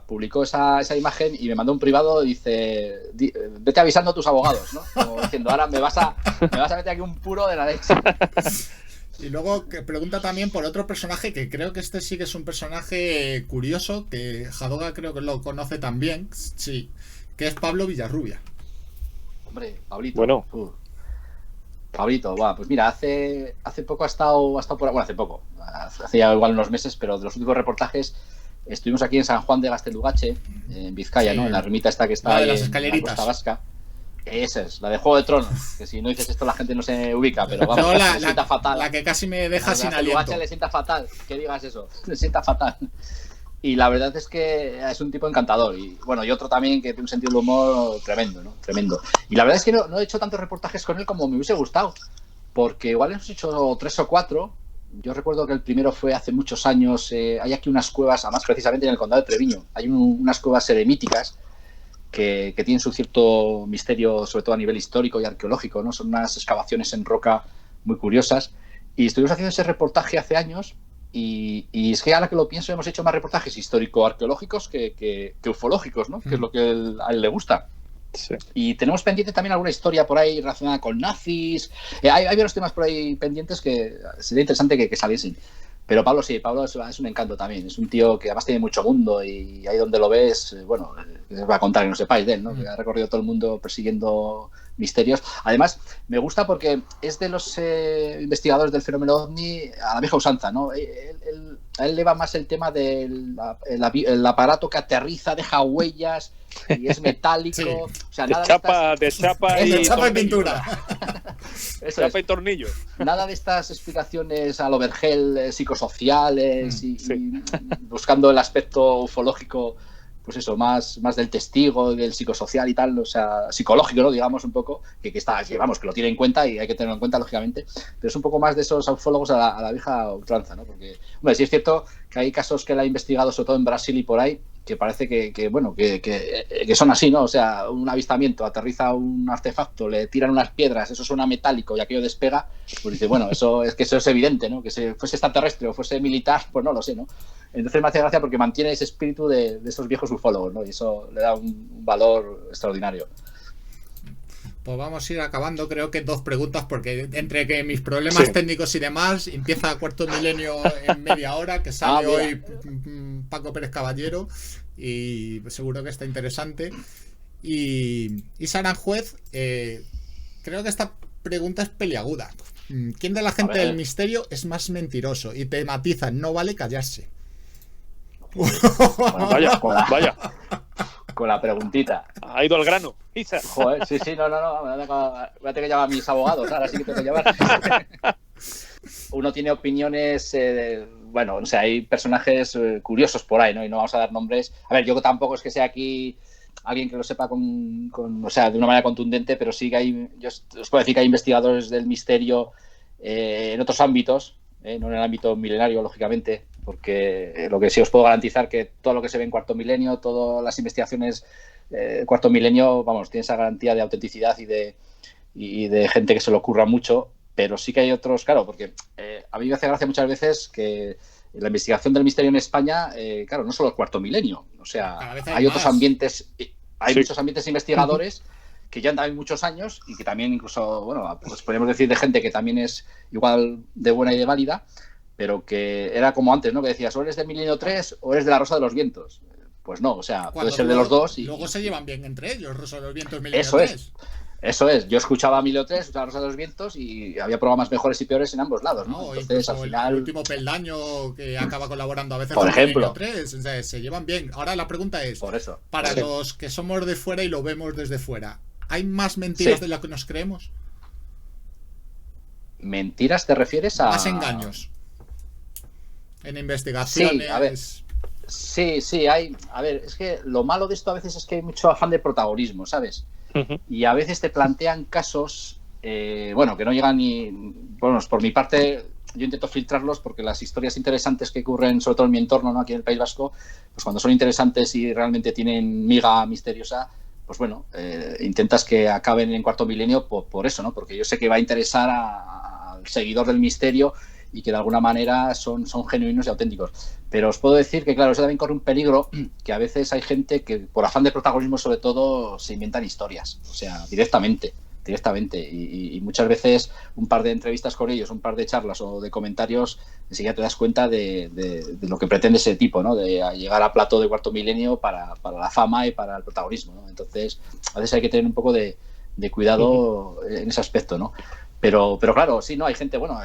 publicó esa imagen y me mandó un privado, dice, vete avisando a tus abogados, ¿no? Como diciendo, ahora me vas a meter aquí un puro de la leche. Y luego que pregunta también por otro personaje que creo que este sí que es un personaje curioso, que Hadoga creo que lo conoce también, sí, que es Pablo Villarrubia. Hombre, Pablito. Bueno. Pablito, pues mira, hace poco ha estado por... Bueno, hace poco, hace ya igual unos meses, pero de los últimos reportajes estuvimos aquí en San Juan de Gaztelugatxe, en Vizcaya, sí, ¿no? En la ermita esta que está ahí en la Costa Vasca. Esa es, la de Juego de Tronos, que si no dices esto la gente no se ubica, pero vamos, no, le sienta fatal. La que casi me deja sin aliento. Le sienta fatal, que digas eso, le sienta fatal. Y la verdad es que es un tipo encantador. Y bueno, y otro también que tiene un sentido del humor tremendo, ¿no? Tremendo. Y la verdad es que no he hecho tantos reportajes con él como me hubiese gustado, porque igual hemos hecho 3 o 4. Yo recuerdo que el primero fue hace muchos años. Hay aquí unas cuevas, además precisamente en el condado de Treviño, hay unas cuevas eremíticas que tienen su cierto misterio, sobre todo a nivel histórico y arqueológico, ¿no? Son unas excavaciones en roca muy curiosas. Y estuvimos haciendo ese reportaje hace años y es que ahora que lo pienso hemos hecho más reportajes histórico-arqueológicos que ufológicos, ¿no? Que es lo que a él le gusta. Sí. Y tenemos pendiente también alguna historia por ahí relacionada con nazis. Hay varios temas por ahí pendientes que sería interesante que saliesen. Pero Pablo es un encanto también. Es un tío que además tiene mucho mundo y ahí donde lo ves, bueno, os va a contar que no sepáis de él, ¿no? Que ha recorrido todo el mundo persiguiendo misterios. Además, me gusta porque es de los investigadores del fenómeno OVNI a la vieja usanza, ¿no? A él le va más el tema del el aparato que aterriza, deja huellas y es metálico. Sí. O sea, de chapa y pintura. Eso chapa y tornillo. Nada de estas explicaciones a lo Vergel psicosociales y buscando el aspecto ufológico, pues eso, más del testigo, del psicosocial y tal, o sea, psicológico, ¿no? Digamos un poco, que vamos, que lo tiene en cuenta y hay que tenerlo en cuenta, lógicamente, pero es un poco más de esos ufólogos a la vieja ultranza, ¿no? Porque, hombre, sí es cierto que hay casos que él ha investigado, sobre todo en Brasil y por ahí, que parece que son así, ¿no? O sea, un avistamiento, aterriza un artefacto, le tiran unas piedras, eso suena metálico y aquello despega, pues dice, bueno, eso es evidente, ¿no? Que si fuese extraterrestre o fuese militar, pues no lo sé, ¿no? Entonces me hace gracia porque mantiene ese espíritu de esos viejos ufólogos, ¿no? Y eso le da un valor extraordinario. Pues vamos a ir acabando, creo que 2 preguntas, porque entre que mis problemas técnicos y demás, empieza Cuarto Milenio en media hora, que sale hoy Paco Pérez Caballero, y seguro que está interesante. Y Saranjuez, creo que esta pregunta es peliaguda. ¿Quién de la gente del misterio es más mentiroso? Y te matizan, no vale callarse. Bueno, vaya. Con la preguntita. Ha ido al grano. Joder, sí, no. Voy a tener que llamar a mis abogados. Ahora sí que tengo que llamar. Uno tiene opiniones. Bueno, o sea, hay personajes curiosos por ahí, ¿no? Y no vamos a dar nombres. A ver, yo tampoco es que sea aquí alguien que lo sepa o sea, de una manera contundente, pero sí que hay. Yo os puedo decir que hay investigadores del misterio en otros ámbitos, no en el ámbito milenario, lógicamente, porque lo que sí os puedo garantizar que todo lo que se ve en Cuarto Milenio, todas las investigaciones Cuarto Milenio, vamos, tiene esa garantía de autenticidad y de gente que se le ocurra mucho, pero sí que hay otros, claro, porque a mí me hace gracia muchas veces que la investigación del misterio en España, claro, no solo el Cuarto Milenio, o sea, hay otros ambientes, hay muchos ambientes investigadores que ya han dado muchos años y que también incluso, bueno, pues podríamos decir de gente que también es igual de buena y de válida, pero que era como antes, ¿no? Que decías, o eres de Milenio 3 o eres de la Rosa de los Vientos. Pues no, o sea, puede ser de los dos. Luego se llevan bien entre ellos, Rosa de los Vientos, Milenio 3. Eso es. Yo escuchaba Milenio 3, escuchaba Rosa de los Vientos y había programas mejores y peores en ambos lados, ¿no? Entonces, al final... El último peldaño que acaba colaborando a veces por ejemplo, Milenio 3, o sea, se llevan bien. Ahora la pregunta es, por eso, para los que somos de fuera y lo vemos desde fuera, ¿hay más mentiras de lo que nos creemos? ¿Mentiras te refieres a...? Más engaños. En investigaciones. Sí, a ver. Sí, hay. A ver, es que lo malo de esto a veces es que hay mucho afán de protagonismo, ¿sabes? Y a veces te plantean casos, bueno, que no llegan ni. Bueno, por mi parte, yo intento filtrarlos porque las historias interesantes que ocurren, sobre todo en mi entorno, ¿no? Aquí en el País Vasco, pues cuando son interesantes y realmente tienen miga misteriosa, pues bueno, intentas que acaben en Cuarto Milenio por eso, ¿no? Porque yo sé que va a interesar al seguidor del misterio y que de alguna manera son genuinos y auténticos. Pero os puedo decir que, claro, eso también corre un peligro, que a veces hay gente que, por afán de protagonismo sobre todo, se inventan historias, o sea, directamente, y muchas veces un par de entrevistas con ellos, un par de charlas o de comentarios, enseguida te das cuenta de lo que pretende ese tipo, ¿no? De llegar a plató de Cuarto Milenio para la fama y para el protagonismo, ¿no? Entonces, a veces hay que tener un poco de cuidado en ese aspecto, ¿no? Pero claro, sí, no, hay gente, bueno,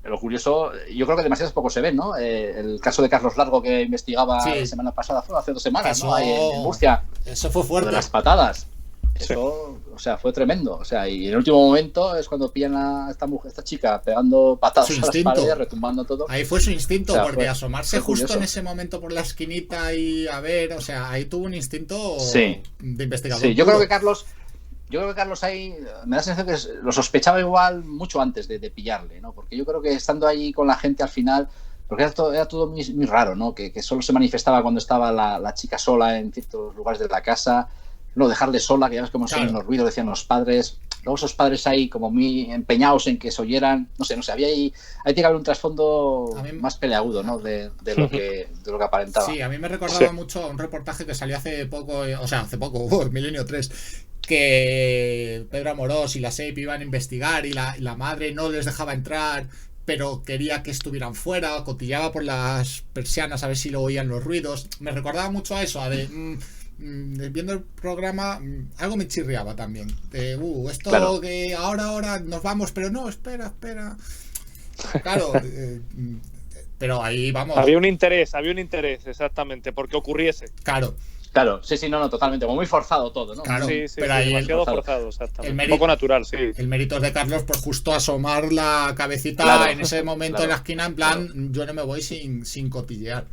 lo curioso, yo creo que demasiados poco se ven, ¿no? El caso de Carlos Largo que investigaba la semana pasada, fue hace 2 semanas, eso, ¿no? Ahí en Murcia. Eso fue fuerte. De las patadas. Eso, o sea, fue tremendo. O sea, y en el último momento es cuando pillan a esta chica pegando patadas a las paredes, retumbando todo. Ahí fue su instinto, o sea, porque asomarse justo en ese momento por la esquinita y a ver, o sea, ahí tuvo un instinto de investigador. Sí, yo creo que Carlos ahí me da la sensación que lo sospechaba igual mucho antes de pillarle, ¿no? Porque yo creo que estando ahí con la gente al final, porque era todo muy, muy raro, ¿no? Que solo se manifestaba cuando estaba la chica sola en ciertos lugares de la casa, no dejarle sola, que ya ves cómo se oyen los ruidos, decían los padres. Luego esos padres ahí como muy empeñados en que se oyeran, no sé, había ahí tiene que haber un trasfondo más peleagudo, ¿no? De lo que aparentaba. Sí, a mí me recordaba mucho a un reportaje que salió hace poco, Milenio 3, que Pedro Amorós y la SEIP iban a investigar y la madre no les dejaba entrar, pero quería que estuvieran fuera, cotilleaba por las persianas a ver si lo oían los ruidos. Me recordaba mucho a eso, viendo el programa, algo me chirriaba también. Esto claro. Que ahora nos vamos, pero no, espera. Claro, pero ahí vamos. Había un interés, exactamente, porque ocurriese. Claro, sí, no, totalmente, como muy forzado todo, ¿no? Claro, sí, pero ahí demasiado forzado, exactamente. Un poco natural, sí. El mérito es de Carlos por justo asomar la cabecita en ese momento en la esquina, en plan, yo no me voy sin cotillear.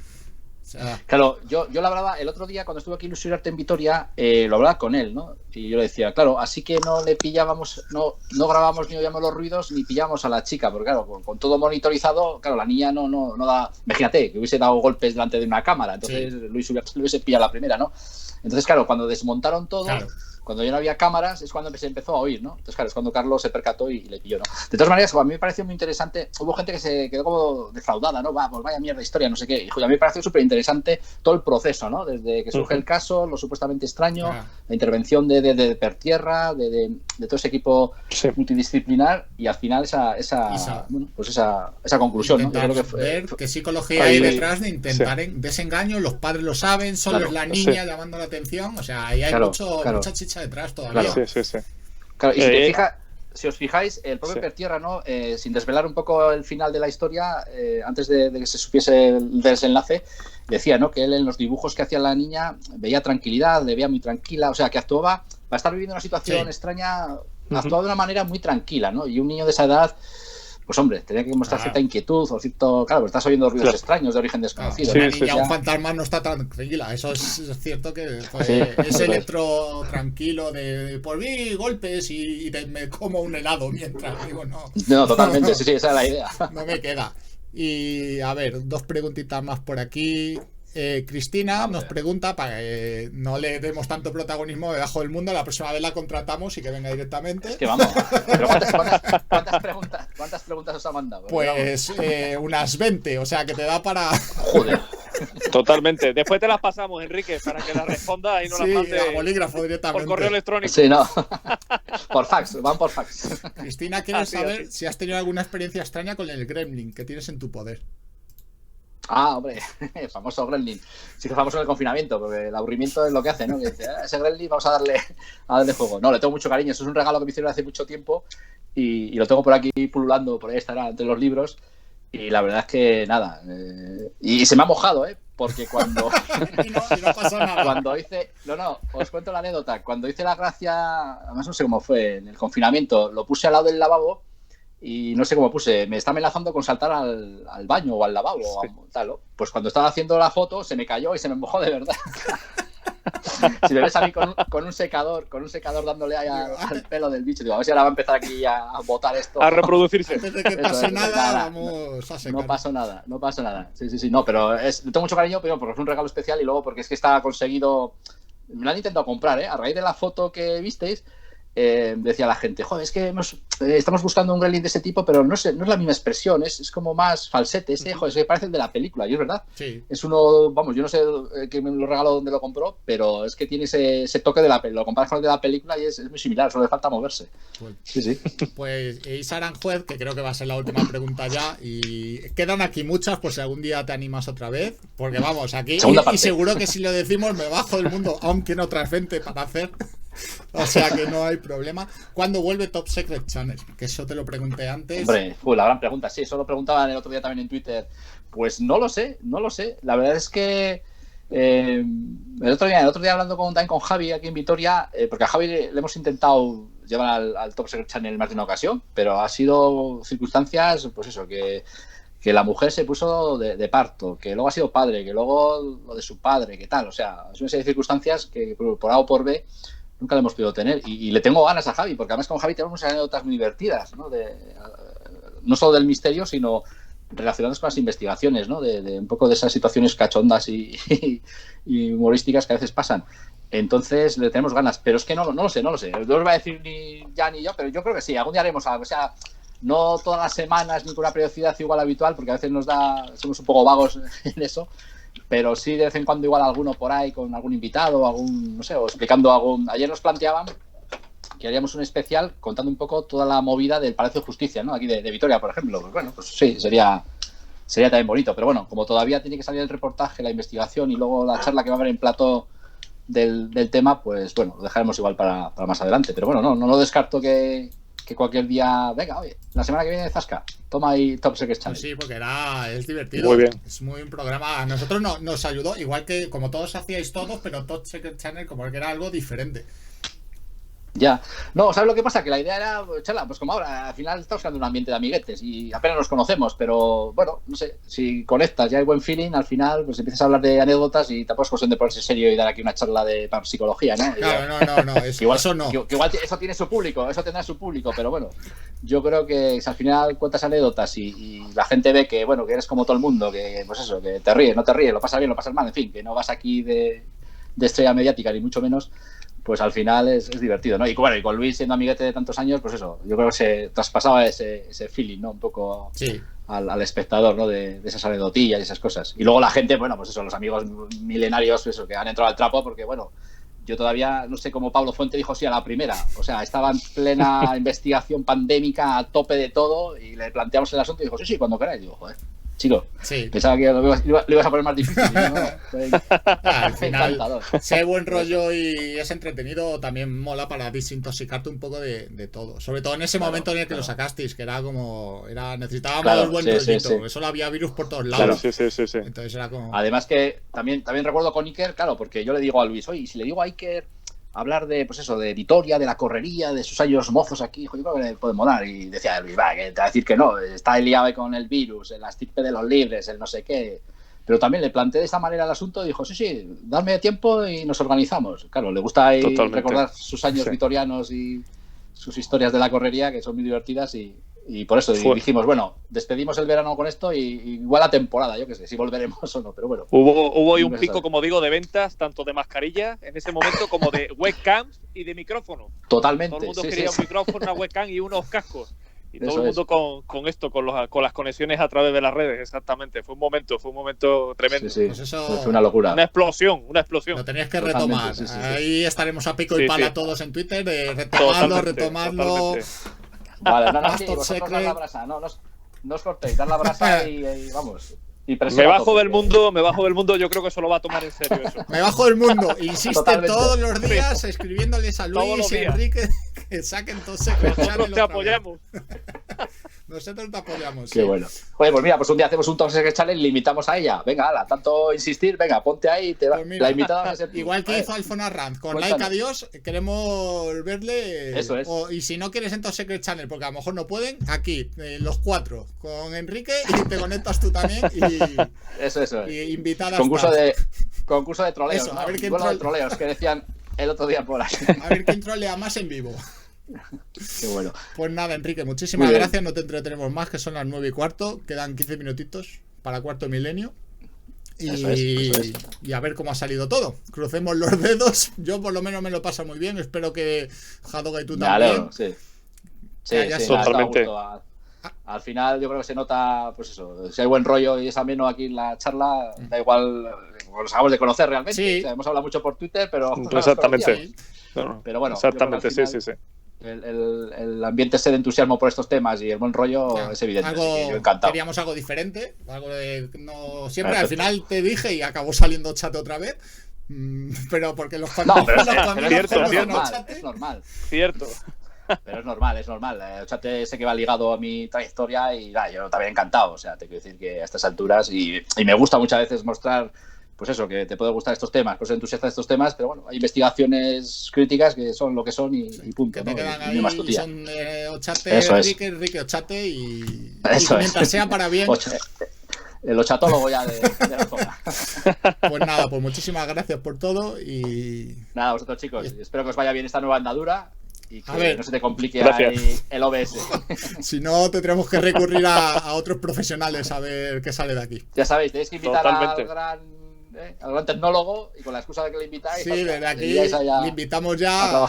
O sea... Claro, yo lo hablaba el otro día cuando estuve aquí en Ilusionarte en Vitoria, lo hablaba con él, ¿no? Y yo le decía, claro, así que no le pillábamos, no grabábamos ni oíamos los ruidos ni pillábamos a la chica, porque claro, con todo monitorizado, claro, la niña no da, imagínate, que hubiese dado golpes delante de una cámara, entonces Luis Uriarte le hubiese pillado la primera, ¿no? Entonces, claro, cuando desmontaron todo, cuando ya no había cámaras, es cuando se empezó a oír, ¿no? Entonces, claro, es cuando Carlos se percató y le pilló, ¿no? De todas maneras, a mí me pareció muy interesante. Hubo gente que se quedó como defraudada, ¿no? Pues vaya mierda de historia, no sé qué. Y a mí me pareció súper interesante todo el proceso, ¿no? Desde que surge el caso, lo supuestamente extraño, la intervención de Pertierra, de todo ese equipo multidisciplinar y al final esa conclusión, ¿no? Yo creo que fue, ver qué psicología hay detrás de intentar desengaño, los padres lo saben, solo es la niña llamando la atención, o sea, ahí hay mucha chicha detrás todavía. Claro, y si os fijáis, el propio Pertierra, ¿no? Sin desvelar un poco el final de la historia, antes de que se supiese el desenlace, decía, ¿no? Que él en los dibujos que hacía la niña veía tranquilidad, le veía muy tranquila, o sea, que actuaba, para estar viviendo una situación extraña, actuaba de una manera muy tranquila, ¿no? Y un niño de esa edad, pues hombre, tenía que mostrar cierta inquietud o cierto... Claro, porque estás oyendo ruidos extraños de origen desconocido. Una niña, un fantasma no está tan tranquila. Eso es cierto que ese electro tranquilo de por mí golpes y me como un helado mientras digo no. No, totalmente, sí, esa es la idea. No me queda. Y a ver, 2 preguntitas más por aquí. Cristina nos pregunta, para que no le demos tanto protagonismo debajo del mundo, la próxima vez la contratamos y que venga directamente. Es que vamos, pero ¿cuántas preguntas os ha mandado? Pues unas 20, o sea que te da para... Joder. Totalmente. Después te las pasamos, Enrique, para que las respondas y no las mandes a bolígrafo directamente. Por correo electrónico. Sí, no. Por fax, van por fax. Cristina quiere saber si has tenido alguna experiencia extraña con el Gremlin que tienes en tu poder. Ah, hombre, el famoso Gremlin. Sí que es famoso en el confinamiento, porque el aburrimiento es lo que hace, ¿no? Que dice, ese Gremlin vamos a darle juego. No, le tengo mucho cariño. Eso es un regalo que me hicieron hace mucho tiempo y lo tengo por aquí pululando, por ahí estará entre los libros. Y la verdad es que nada. Y se me ha mojado, ¿eh? Porque cuando... y no pasó nada. Cuando hice... No, os cuento la anécdota. Cuando hice la gracia, además no sé cómo fue, en el confinamiento, lo puse al lado del lavabo. Y no sé cómo puse, me está amenazando con saltar al baño o al lavabo, tal, ¿no? Pues cuando estaba haciendo la foto se me cayó y se me mojó de verdad. Si me ves a mí con un secador dándole ahí al pelo del bicho, digo, a ver si ahora va a empezar aquí a botar esto. A reproducirse. Antes de que pase nada, vamos a secar. No pasó nada. Sí. No, pero le tengo mucho cariño, pero porque es un regalo especial y luego porque es que está conseguido. Me lo han intentado comprar, ¿eh? A raíz de la foto que visteis. Decía la gente, joder, es que estamos buscando un Gremlin de ese tipo, pero no es la misma expresión, es como más falsete, joder, es que parece el de la película, y es verdad. Sí. Es uno, vamos, yo no sé que me lo regaló dónde lo compró, pero es que tiene ese toque de la película, lo comparas con el de la película y es muy similar, solo le falta moverse. Sí. Pues Isa Aranjuez, que creo que va a ser la última pregunta ya, y quedan aquí muchas, por si algún día te animas otra vez, porque vamos, aquí, y seguro que si lo decimos me bajo del mundo, aunque en otras 20 para hacer... O sea que no hay problema. ¿Cuándo vuelve Top Secret Channel? Que eso te lo pregunté antes. Hombre, la gran pregunta. Sí, eso lo preguntaban el otro día también en Twitter. Pues no lo sé. La verdad es que el otro día hablando también con Javi aquí en Vitoria, porque a Javi le hemos intentado llevar al Top Secret Channel más de una ocasión, pero ha sido circunstancias, pues eso, que la mujer se puso de parto, que luego ha sido padre, que luego lo de su padre, que tal. O sea, es una serie de circunstancias que por A o por B nunca lo hemos podido tener y le tengo ganas a Javi, porque además con Javi tenemos unas anécdotas muy divertidas, ¿no? No solo del misterio, sino relacionadas con las investigaciones, ¿no? De un poco de esas situaciones cachondas y humorísticas que a veces pasan. Entonces le tenemos ganas, pero es que no lo sé. No os va a decir ni ya ni yo, pero yo creo que sí, algún día haremos algo. O sea, no todas las semanas ni con una periodicidad igual habitual, porque a veces somos un poco vagos en eso. Pero sí de vez en cuando igual alguno por ahí con algún invitado o explicando Ayer nos planteaban que haríamos un especial contando un poco toda la movida del Palacio de Justicia, ¿no? Aquí de Vitoria, por ejemplo. Pues bueno, pues sí, sería también bonito. Pero bueno, como todavía tiene que salir el reportaje, la investigación y luego la charla que va a haber en plató del tema, pues bueno, lo dejaremos igual para más adelante. Pero bueno, no lo descarto que cualquier día, venga, oye, la semana que viene Zasca, toma ahí Top Secret Channel. Pues sí, porque es divertido. Muy bien. Es muy un programa. A nosotros nos ayudó, igual que como todos hacíais todos, pero Top Secret Channel como que era algo diferente. Ya. No, ¿sabes lo que pasa? Que la idea era, charla, pues como ahora, al final estamos creando un ambiente de amiguetes y apenas nos conocemos, pero bueno, no sé, si conectas y hay buen feeling, al final pues empiezas a hablar de anécdotas y tampoco es cuestión de ponerse serio y dar aquí una charla de psicología, ¿no? Claro, no, eso no. Que igual eso tiene su público, eso tendrá su público, pero bueno, yo creo que si al final cuentas anécdotas y la gente ve que, bueno, que eres como todo el mundo, que pues eso, que te ríes, no te ríes, lo pasas bien, lo pasas mal, en fin, que no vas aquí de estrella mediática ni mucho menos, pues al final es divertido, ¿no? Y bueno, y con Luis siendo amiguete de tantos años, pues eso, yo creo que se traspasaba ese feeling, ¿no? Un poco sí. al espectador, ¿no? De esas anecdotillas y esas cosas. Y luego la gente, bueno, pues eso, los amigos milenarios, eso, que han entrado al trapo, porque bueno, yo todavía no sé cómo Pablo Fuente dijo sí a la primera. O sea, estaba en plena investigación pandémica, a tope de todo, y le planteamos el asunto y dijo, sí, cuando queráis. Y digo, joder, chico, sí. Pensaba que lo ibas a poner más difícil. Al final, si hay buen rollo y es entretenido, también mola para desintoxicarte un poco de todo. Sobre todo en ese momento en el que lo sacasteis, que era como, necesitábamos buen rollito. Sí. Eso había virus por todos lados. Sí. Entonces era como... Además que también recuerdo con Iker, claro, porque yo le digo a Luis, oye, si le digo a Iker hablar de, pues eso, de Vitoria, de la correría, de sus años mozos aquí, yo creo que le puede molar. Y decía Luis, va, que te va a decir que no, está liado con el virus, el estirpe de los libres, el no sé qué. Pero también le planteé de esta manera el asunto y dijo, sí, dame tiempo y nos organizamos. Claro, le gusta recordar sus años vitorianos y sus historias de la correría, que son muy divertidas y por eso dijimos, bueno, despedimos el verano con esto y igual la temporada, yo qué sé, si volveremos o no, pero bueno. Hubo hoy un pico, como digo, de ventas, tanto de mascarillas en ese momento como de webcams y de micrófonos. Totalmente. Todo el mundo quería un micrófono, una webcam y unos cascos. Y todo el mundo con esto, con las conexiones a través de las redes, exactamente. Fue un momento tremendo. Sí. Pues eso, fue una locura. Una explosión. Lo tenías que retomar. Ahí estaremos a pico y pala todos en Twitter, de retomarlo. Vale, vosotros dar la brasa, no os cortéis, dar la brasa y vamos. Me bajo del mundo, yo creo que eso lo va a tomar en serio eso. Me bajo del mundo, insiste todos los días escribiéndoles a Luis y Enrique que saquen todos secretos. Nosotros te apoyamos. Nosotros te apoyamos. Qué bueno. Oye, pues mira, pues un día hacemos un Top Secret Challenge y le invitamos a ella. Venga, ala, tanto insistir, venga, ponte ahí. Pues mira, la invitada va a ser tú. Igual que hizo Alfona Ranz, con Like a Dios, queremos verle. Eso es. Y si no quieres en Top Secret Channel, porque a lo mejor no pueden, aquí, los 4, con Enrique, y te conectas tú también. Eso es. Y invitadas. Concurso de troleos. Eso, ¿no? A ver quién de troleos que decían el otro día por ahí. A ver quién trolea más en vivo. Qué bueno. Pues nada, Enrique, muchísimas gracias. No te entretenemos más, que son las 9:15. Quedan 15 minutitos para Cuarto Milenio. Eso es. Y a ver cómo ha salido todo. Crucemos los dedos. Yo por lo menos me lo paso muy bien. Espero que Jadoga y tú también. Alegro, sí, totalmente. Al final yo creo que se nota, pues eso, si hay buen rollo y es ameno aquí en la charla, da igual, nos acabamos de conocer realmente. Sí. O sea, hemos hablado mucho por Twitter, pero... Exactamente. Pero bueno, exactamente, final, sí. El ambiente ese de entusiasmo por estos temas y el buen rollo es evidente. Yo encantado. Queríamos algo diferente, algo de... No, siempre al final te dije y acabó saliendo chat otra vez. Pero porque los cierto, es normal. Cierto. Pero es normal. El chat sé que va ligado a mi trayectoria y yo también encantado. O sea, te quiero decir que a estas alturas y me gusta muchas veces mostrar, pues eso, que te puede gustar estos temas, pues entusiasta de estos temas, pero bueno, hay investigaciones críticas que son lo que son y punto. Que te quedan ahí, son Ochate, Enrique Ochate y mientras sea para bien. El ochatólogo ya de la zona. Pues nada, pues muchísimas gracias por todo y... Nada, vosotros chicos, espero que os vaya bien esta nueva andadura y que no se te complique ahí el OBS. Si no, tendremos que recurrir a otros profesionales a ver qué sale de aquí. Ya sabéis, tenéis que invitar al gran tecnólogo y con la excusa de que le invitáis. Sí, desde aquí le invitamos ya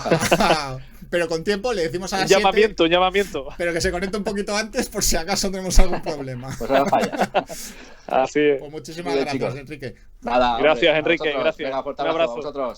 pero con tiempo le decimos a las 7. Llamamiento. Pero que se conecte un poquito antes por si acaso tenemos algún problema. Pues no falla. Así es. Pues muchísimas gracias, chicos. Enrique. Nada, gracias, Enrique. Gracias. Venga, un abrazo a vosotros.